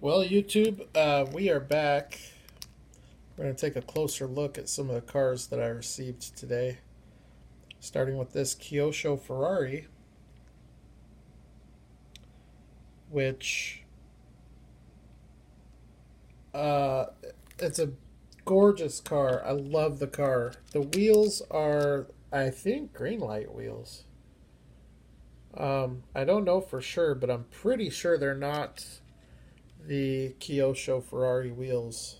Well, YouTube, we are back. We're going to take a closer look at some of the cars that I received today. Starting with this Kyosho Ferrari, which it's a gorgeous car. I love the car. The wheels are, I think, Greenlight wheels. I don't know for sure, but I'm pretty sure they're not the Kyosho Ferrari wheels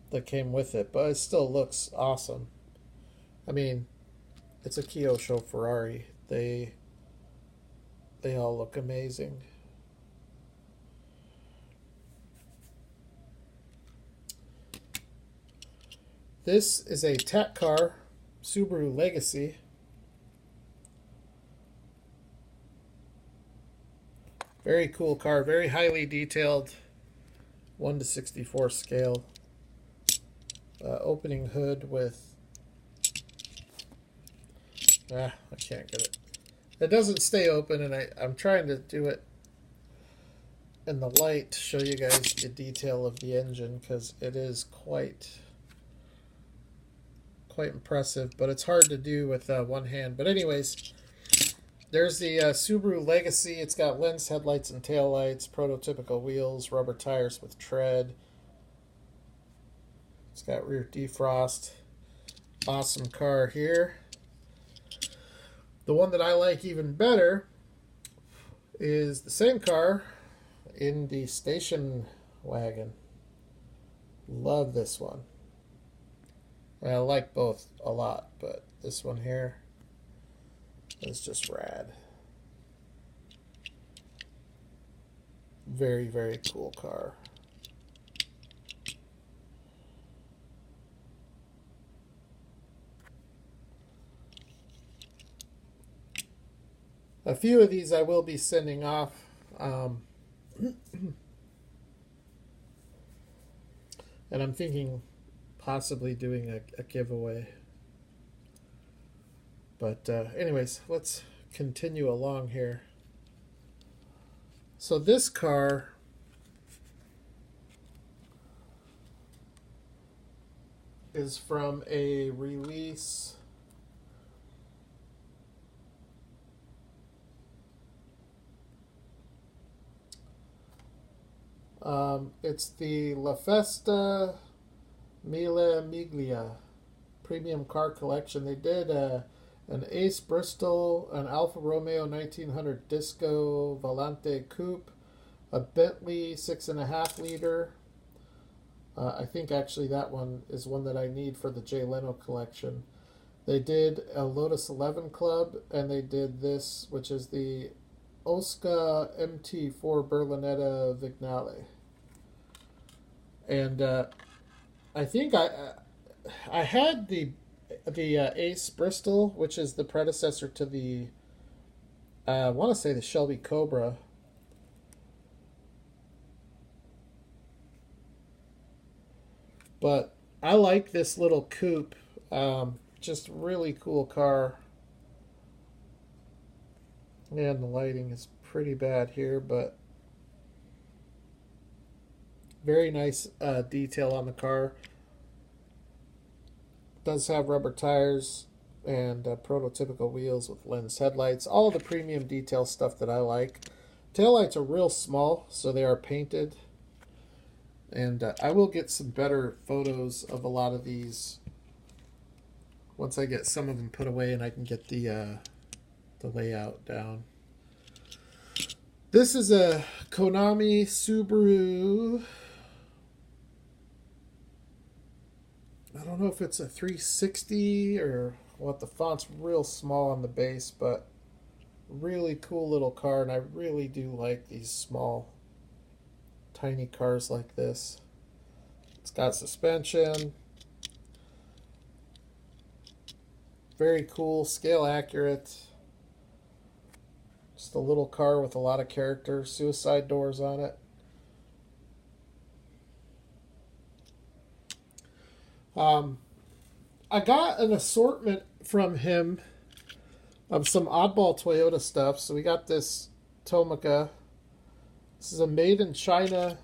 that came with it, but it still looks awesome. I mean, it's a Kyosho Ferrari. They all look amazing. This is a TAC car, Subaru Legacy. Very cool car, very highly detailed, 1:64 scale. Opening hood with... I can't get it. It doesn't stay open, and I'm trying to do it in the light to show you guys the detail of the engine, because it is quite impressive, but it's hard to do with one hand. But anyways, there's the Subaru Legacy. It's got lens, headlights, and taillights, prototypical wheels, rubber tires with tread. It's got rear defrost. Awesome car here. The one that I like even better is the same car in the station wagon. Love this one. I like both a lot, but this one here is just rad. Very, very cool car. A few of these I will be sending off. And I'm thinking possibly doing a giveaway. But anyways, let's continue along here. So this car is from a release. It's the La Festa Mille Miglia Premium Car Collection. They did an Ace Bristol, an Alfa Romeo 1900 Disco Volante Coupe, a Bentley 6.5 liter. I think actually that one is one that I need for the Jay Leno collection. They did a Lotus 11 Club, and they did this, which is the Osca MT4 Berlinetta Vignale. And I think I had the Ace Bristol, which is the predecessor to the I want to say the Shelby Cobra. But I like this little coupe. Just really cool car. And the lighting is pretty bad here, but very nice detail on the car. Does have rubber tires and prototypical wheels with lens headlights. All the premium detail stuff that I like. Taillights are real small, so they are painted. And I will get some better photos of a lot of these once I get some of them put away and I can get the layout down. This is a Konami Subaru. I don't know if it's a 360 or what. The font's real small on the base, but really cool little car, and I really do like these small, tiny cars like this. It's got suspension. Very cool, scale accurate. Just a little car with a lot of character. Suicide doors on it. I got an assortment from him of some oddball Toyota stuff. So we got this Tomica This is a made in China.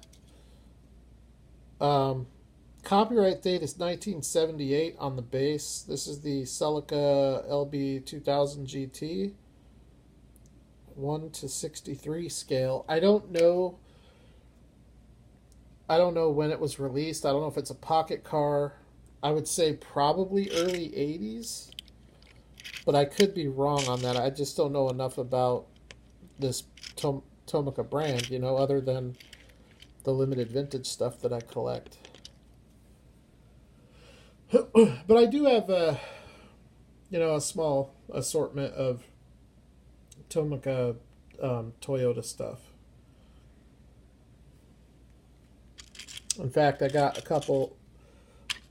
Copyright date is 1978 on the base. This is the Celica LB 2000 GT. 1:63 scale. I don't know when it was released. I don't know if it's a pocket car. I would say probably early 80s, but I could be wrong on that. I just don't know enough about this Tomica brand, you know, other than the limited vintage stuff that I collect. But I do have a small assortment of Tomica Toyota stuff. In fact, I got a couple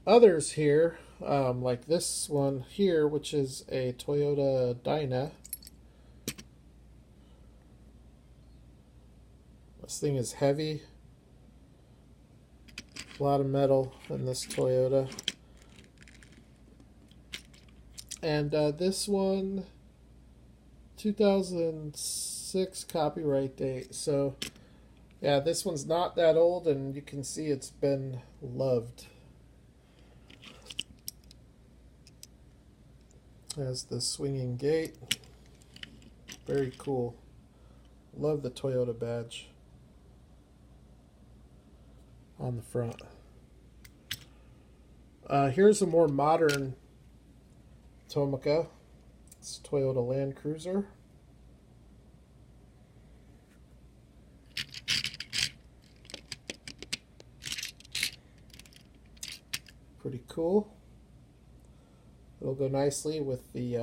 others here, like this one here, which is a Toyota Dyna. This thing is heavy. A lot of metal in this Toyota. And this one, 2006 copyright date. So, yeah, this one's not that old, and you can see it's been loved. Has the swinging gate. Very cool. Love the Toyota badge on the front. Here's a more modern Tomica. It's Toyota Land Cruiser. Pretty cool. It'll go nicely with the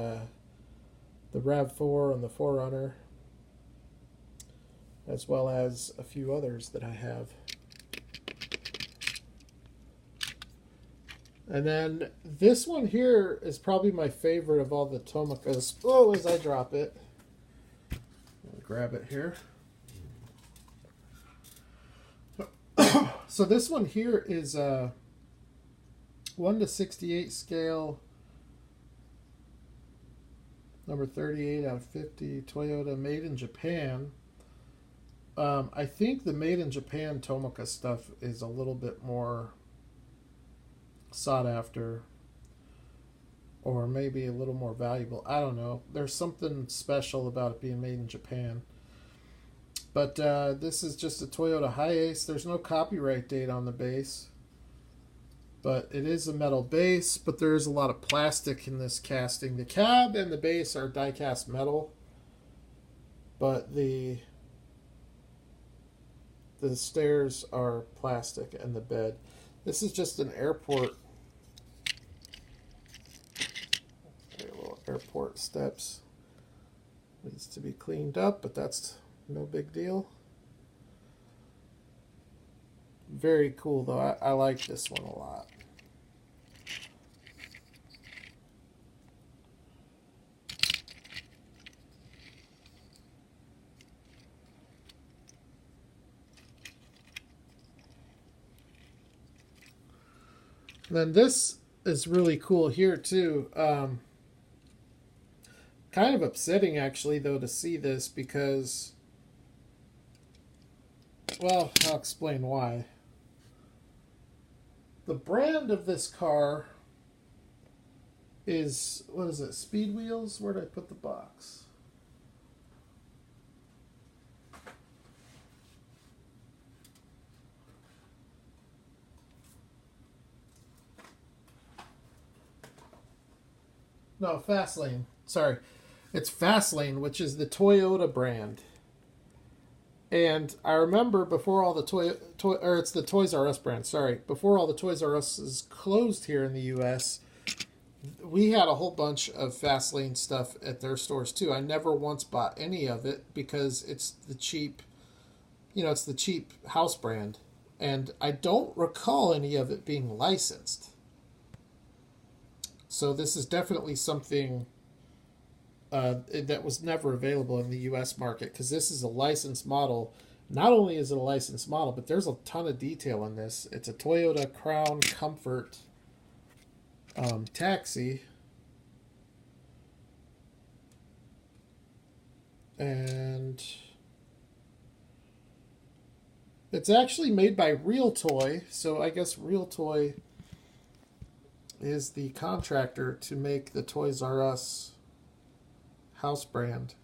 RAV4 and the 4Runner, as well as a few others that I have. And then this one here is probably my favorite of all the Tomicas. Oh, as I drop it. I'll grab it here. So this one here is a 1:68 scale, number 38 out of 50, Toyota, made in Japan. I think the made in Japan Tomica stuff is a little bit more sought after, or maybe a little more valuable. I don't know. There's something special about it being made in Japan. But this is just a Toyota Hiace. There's no copyright date on the base, but it is a metal base, but there is a lot of plastic in this casting. The cab and the base are die-cast metal, but the stairs are plastic and the bed. This is just an airport. Little airport steps. Needs to be cleaned up, but that's no big deal. Very cool though. I like this one a lot. Then this is really cool here too. Kind of upsetting actually though to see this because, well, I'll explain why. The brand of this car is, what is it, Speed Wheels? Where did I put the box? No, Fastlane. Sorry. It's Fastlane, which is the Toyota brand. And I remember before all the it's the Toys R Us brand, sorry. Before all the Toys R Us closed here in the US, we had a whole bunch of Fastlane stuff at their stores too. I never once bought any of it because it's the cheap, it's the cheap house brand. And I don't recall any of it being licensed. So this is definitely something that was never available in the U.S. market, because this is a licensed model. Not only is it a licensed model, but there's a ton of detail in this. It's a Toyota Crown Comfort taxi. And It's actually made by Real Toy, so I guess Real Toy is the contractor to make the Toys R Us house brand.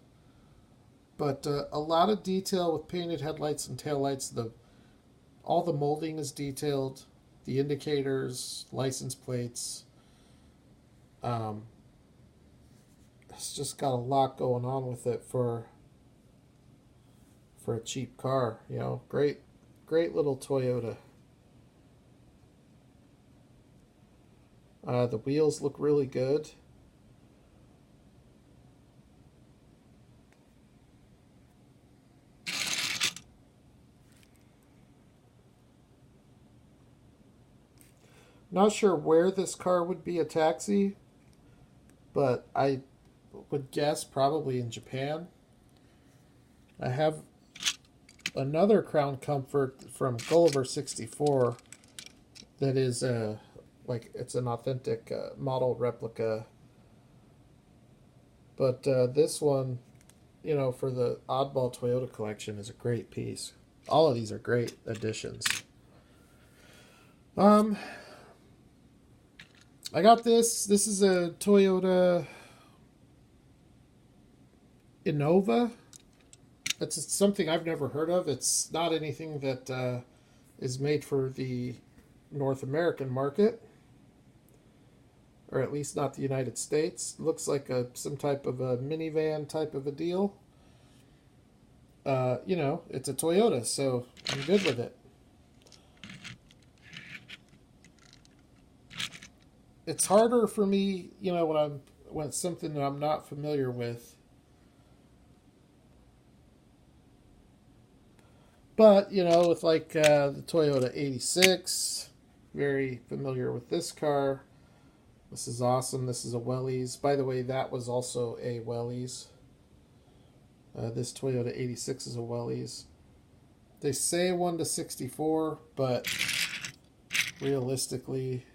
But a lot of detail with painted headlights and taillights. All the molding is detailed, the indicators, license plates. It's just got a lot going on with it for a cheap car. You know, great little Toyota. The wheels look really good. Not sure where this car would be a taxi, but I would guess probably in Japan. I have another Crown Comfort from Gulliver 64 that is like it's an authentic model replica. But this one, you know, for the Oddball Toyota collection is a great piece. All of these are great additions. I got this. This is a Toyota Innova. It's something I've never heard of. It's not anything that is made for the North American market, or at least not the United States. It looks like some type of a minivan type of a deal. You know, it's a Toyota, so I'm good with it. It's harder for me, you know, when it's something that I'm not familiar with. But, you know, with like the Toyota 86, very familiar with this car. This is awesome. This is a Wellies. By the way, that was also a Wellies. This Toyota 86 is a Wellies. They say 1-64, but realistically,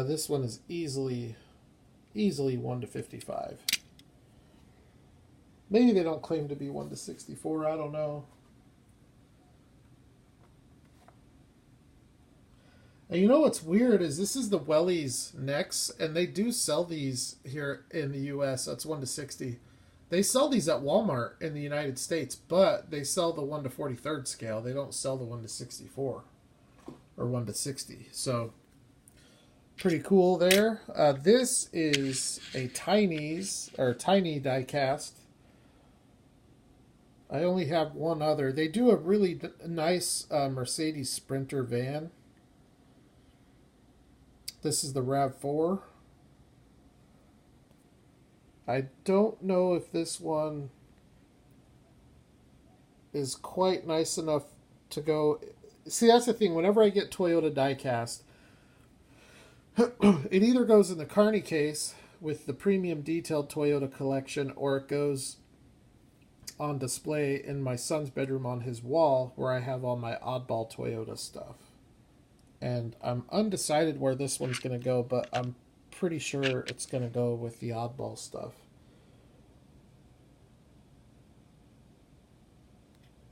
this one is easily 1-55. Maybe they don't claim to be 1-64. I don't know. And you know what's weird is this is the Wellies Next, and they do sell these here in the U.S. That's 1-60. They sell these at Walmart in the United States, but they sell the 1-43rd scale. They don't sell the 1-64 or 1-60. So pretty cool there. This is a tiny die cast. I only have one other. They do a really nice Mercedes Sprinter van. This is the RAV4. I don't know if this one is quite nice enough to go. See, that's the thing. Whenever I get Toyota diecast, it either goes in the Carney case with the premium detailed Toyota collection, or it goes on display in my son's bedroom on his wall where I have all my oddball Toyota stuff. And I'm undecided where this one's going to go, but I'm pretty sure it's going to go with the oddball stuff.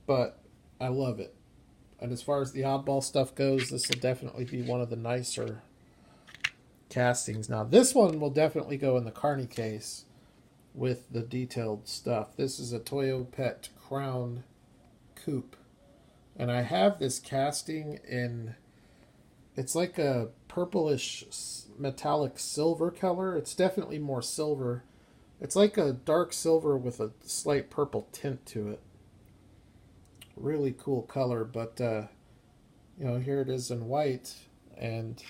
But I love it. And as far as the oddball stuff goes, this will definitely be one of the nicer castings. Now, this one will definitely go in the Carney case with the detailed stuff. This is a Toyopet Crown Coupe. And I have this casting in... It's like a purplish metallic silver color. It's definitely more silver. It's like a dark silver with a slight purple tint to it. Really cool color, but you know, here it is in white, and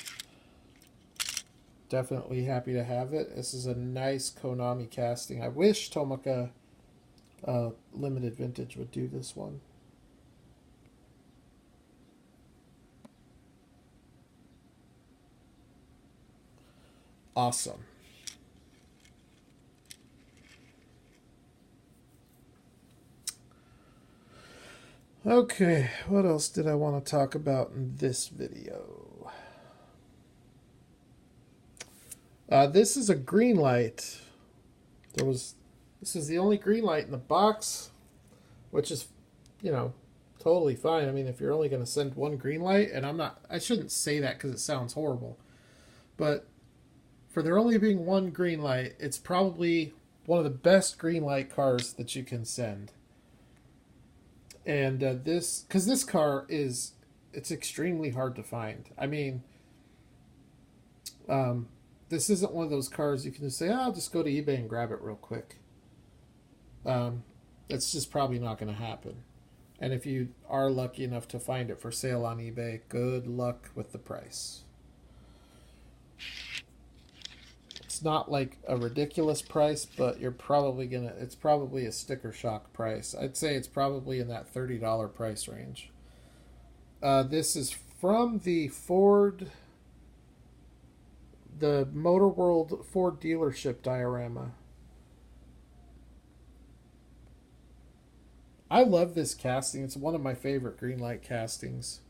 definitely happy to have it. This is a nice Konami casting. I wish Tomica Limited Vintage would do this one. Awesome. Okay, what else did I want to talk about in this video? This is a Greenlight. This is the only Greenlight in the box, which is, you know, totally fine. I mean, if you're only going to send one Greenlight, and I shouldn't say that because it sounds horrible, but for there only being one Greenlight, it's probably one of the best Greenlight cars that you can send. And because this car it's extremely hard to find. I mean, this isn't one of those cars you can just say, oh, I'll just go to eBay and grab it real quick. It's just probably not going to happen. And if you are lucky enough to find it for sale on eBay, good luck with the price. It's not like a ridiculous price, but it's probably a sticker shock price. I'd say it's probably in that $30 price range. This is from the Motor World Ford dealership diorama. I love this casting. It's one of my favorite Greenlight castings.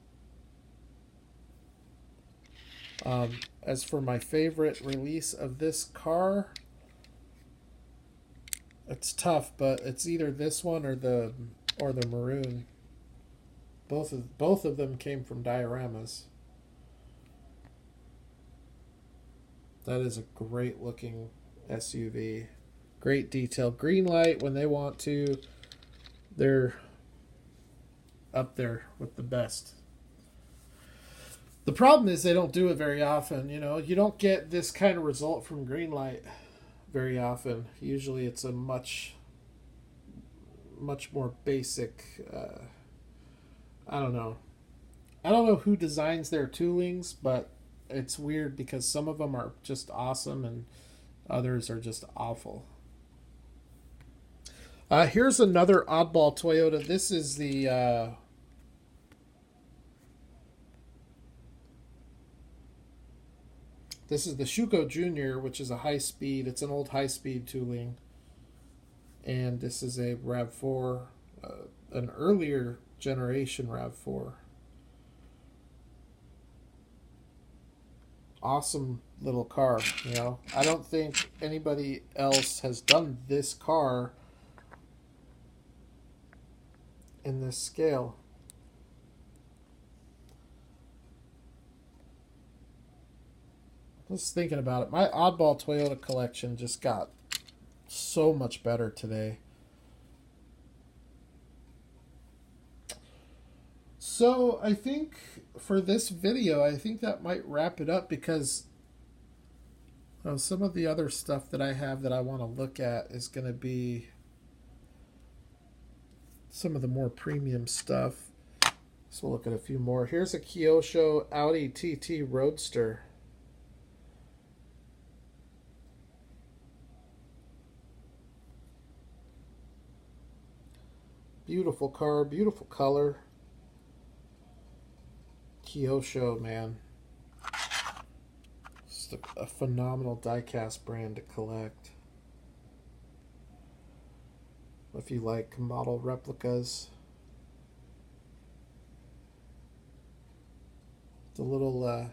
As for my favorite release of this car, it's tough, but it's either this one or the maroon. Both of them came from dioramas. That is a great looking SUV. Great detail. Greenlight, when they want to, they're up there with the best. The problem is they don't do it very often. You know, you don't get this kind of result from Greenlight very often. Usually it's a much more basic, I don't know who designs their toolings, but it's weird because some of them are just awesome and others are just awful. Here's another oddball Toyota. This is the Shuko Jr., which is a high-speed. It's an old high-speed tooling. And this is a RAV4, an earlier generation RAV4. Awesome little car, you know. I don't think anybody else has done this car in this scale. Just thinking about it, my oddball Toyota collection just got so much better today. So I think for this video, I think that might wrap it up because some of the other stuff that I have that I want to look at is going to be some of the more premium stuff. So we'll look at a few more. Here's a Kyosho Audi TT Roadster. Beautiful car, beautiful color. Kyosho, man. Just a phenomenal diecast brand to collect. If you like model replicas. The little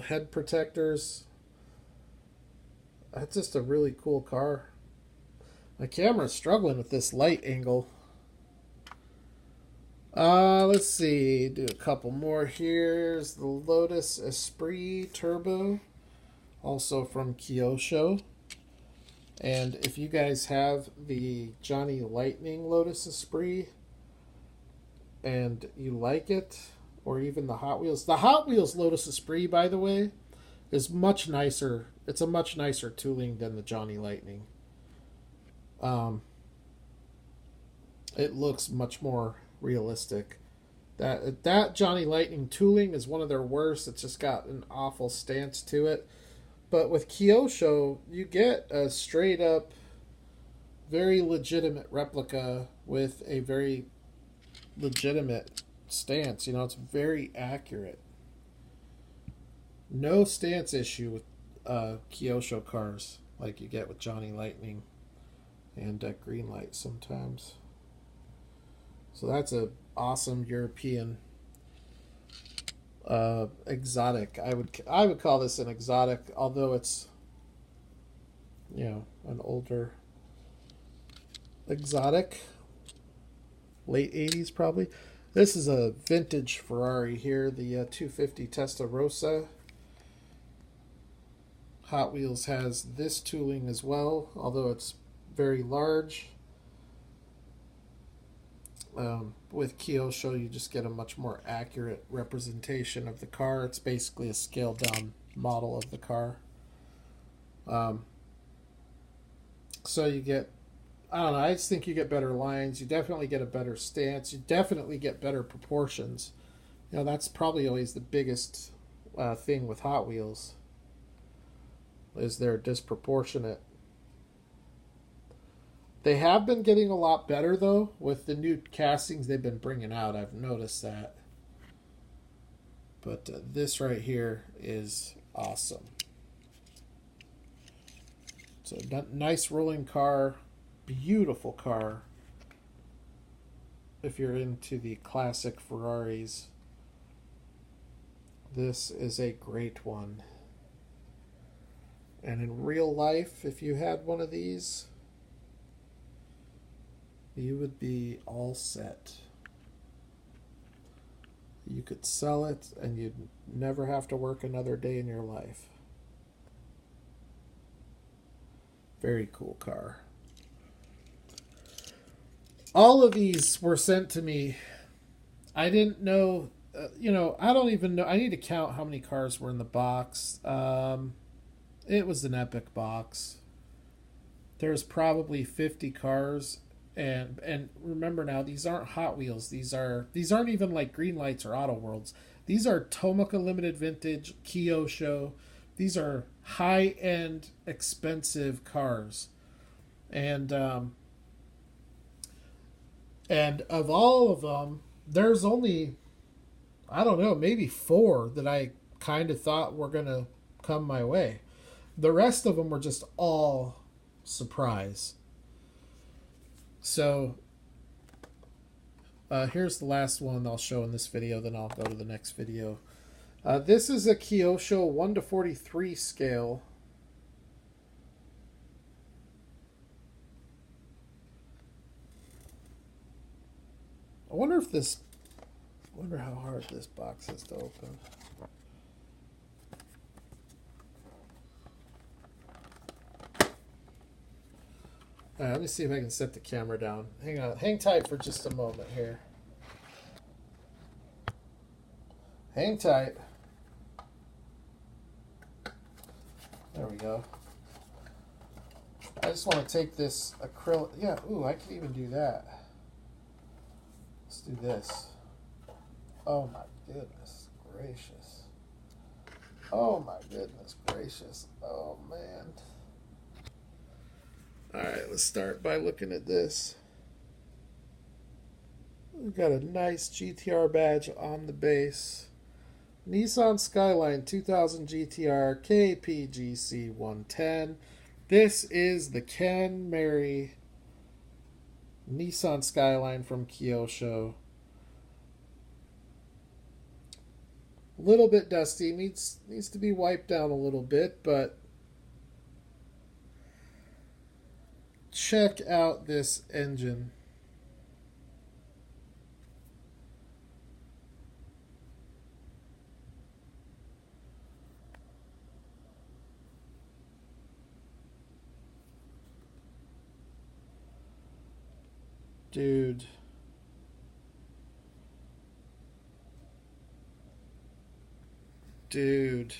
head protectors. That's just a really cool car. My camera's struggling with this light angle. Let's see. Do a couple more. Here's the Lotus Esprit Turbo. Also from Kyosho. And if you guys have the Johnny Lightning Lotus Esprit and you like it, or even the Hot Wheels. The Hot Wheels Lotus Esprit, by the way, is much nicer. It's a much nicer tooling than the Johnny Lightning. It looks much more realistic. That Johnny Lightning tooling is one of their worst. It's just got an awful stance to it. But with Kyosho, you get a straight up, very legitimate replica with a very legitimate stance. You know, it's very accurate. No stance issue with Kyosho cars like you get with Johnny Lightning and Greenlight sometimes. So that's a awesome European exotic. I would call this an exotic, although it's, an older exotic, late 80s probably. This is a vintage Ferrari here, the 250 Testarossa. Hot Wheels has this tooling as well, although it's very large. With Kyosho, you just get a much more accurate representation of the car. It's basically a scaled down model of the car. So you get, I don't know, I just think you get better lines. You definitely get a better stance. You definitely get better proportions. That's probably always the biggest thing with Hot Wheels, is they're disproportionate. They have been getting a lot better, though, with the new castings they've been bringing out. I've noticed that. But this right here is awesome. It's a nice rolling car, beautiful car. If you're into the classic Ferraris, this is a great one. And in real life, if you had one of these, you would be all set. You could sell it and you'd never have to work another day in your life. Very cool car. All of these were sent to me. I didn't know, I don't even know. I need to count how many cars were in the box. It was an epic box. There's probably 50 cars. And remember now, these aren't Hot Wheels. These aren't even like Greenlights or Auto Worlds. These are Tomica Limited Vintage, Kyosho. These are high-end, expensive cars. And of all of them, there's only, I don't know, maybe 4 that I kind of thought were going to come my way. The rest of them were just all surprise. So, here's the last one I'll show in this video, then I'll go to the next video. This is a Kyosho 1:43 scale. I wonder how hard this box is to open. All right, let me see if I can set the camera down. Hang on. Hang tight for just a moment here. Hang tight. There we go. I just want to take this acrylic. Yeah, ooh, I can even do that. Let's do this. Oh my goodness gracious. Oh my goodness gracious. Oh man. Alright, let's start by looking at this. We've got a nice GTR badge on the base. Nissan Skyline 2000 GTR KPGC 110. This is the Ken Mary Nissan Skyline from Kyosho. A little bit dusty, needs to be wiped down a little bit, but check out this engine. Dude. Dude.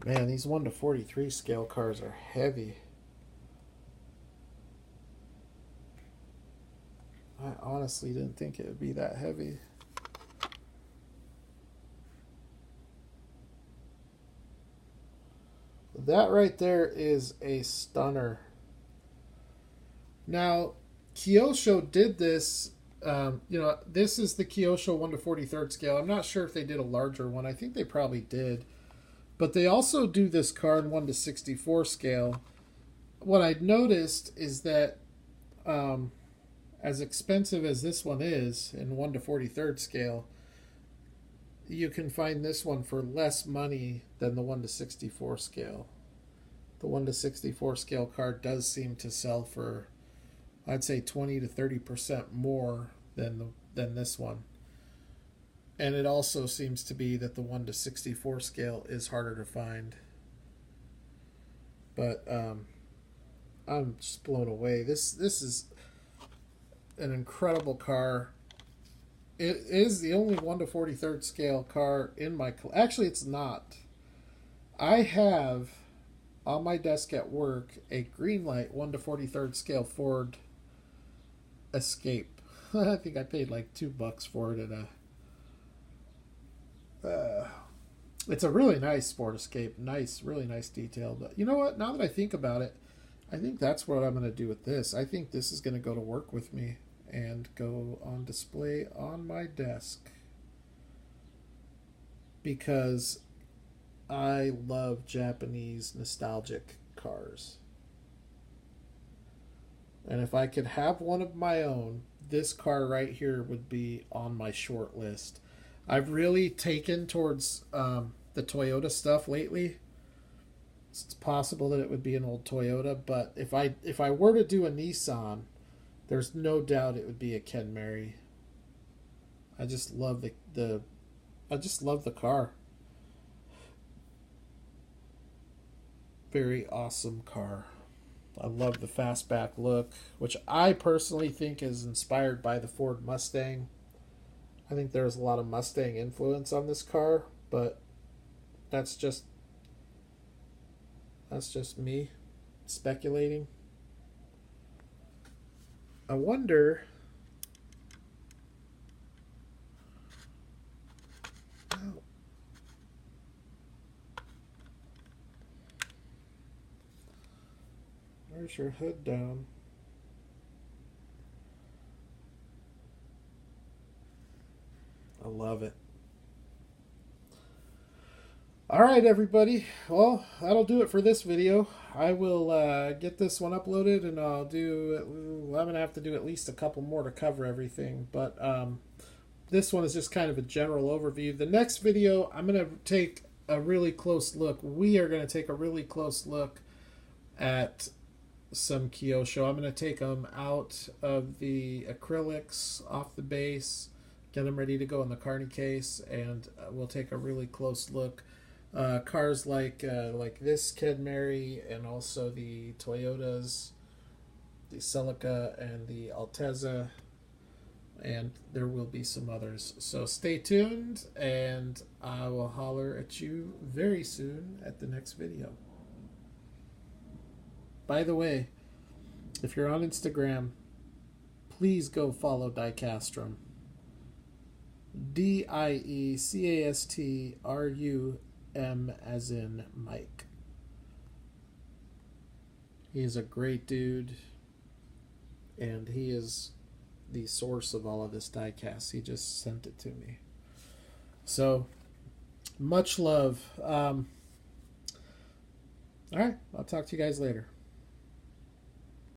Man, these 1:43 scale cars are heavy. I honestly didn't think it would be that heavy. That right there is a stunner. Now, Kyosho did this You know, this is the Kyosho 1 to 43rd scale. I'm not sure if they did a larger one. I think they probably did. But they also do this car in 1 to 64 scale. What I noticed is that as expensive as this one is in 1 to 43rd scale, you can find this one for less money than the 1 to 64 scale. The 1 to 64 scale car does seem to sell for, I'd say, 20 to 30% more than this one. And it also seems to be that the 1 to 64 scale is harder to find. But I'm just blown away. This is an incredible car. It is the only 1 to 43rd scale car in my... Actually, it's not. I have on my desk at work a Greenlight 1 to 43rd scale Ford Escape. I think I paid like $2 for it at a... it's a really nice Ford Escape. Nice, really nice detail. But you know what? Now that I think about it, I think that's what I'm going to do with this. I think this is going to go to work with me and go on display on my desk, because I love Japanese nostalgic cars. And if I could have one of my own, this car right here would be on my short list. I've really taken towards the Toyota stuff lately. It's possible that it would be an old Toyota, but if I were to do a Nissan, there's no doubt it would be a Ken Mary. I just love the car. Very awesome car. I love the fastback look, which I personally think is inspired by the Ford Mustang. I think there's a lot of Mustang influence on this car, but that's just me speculating. I wonder... Oh. Where's your hood down? I love it. Alright, everybody. Well, that'll do it for this video. I will get this one uploaded, and I'm going to have to do at least a couple more to cover everything. But this one is just kind of a general overview. The next video, I'm going to take a really close look. We are going to take a really close look at some Kyosho. I'm going to take them out of the acrylics, off the base, get them ready to go in the carny case, and we'll take a really close look. Cars like this Ken Mary, and also the Toyotas, the Celica and the Altezza, and there will be some others. So stay tuned, and I will holler at you very soon at the next video. By the way, if you're on Instagram, please go follow Diecastrum. DIECASTRUM as in Mike. He is a great dude, and he is the source of all of this diecast. He just sent it to me. So, much love. All right, I'll talk to you guys later.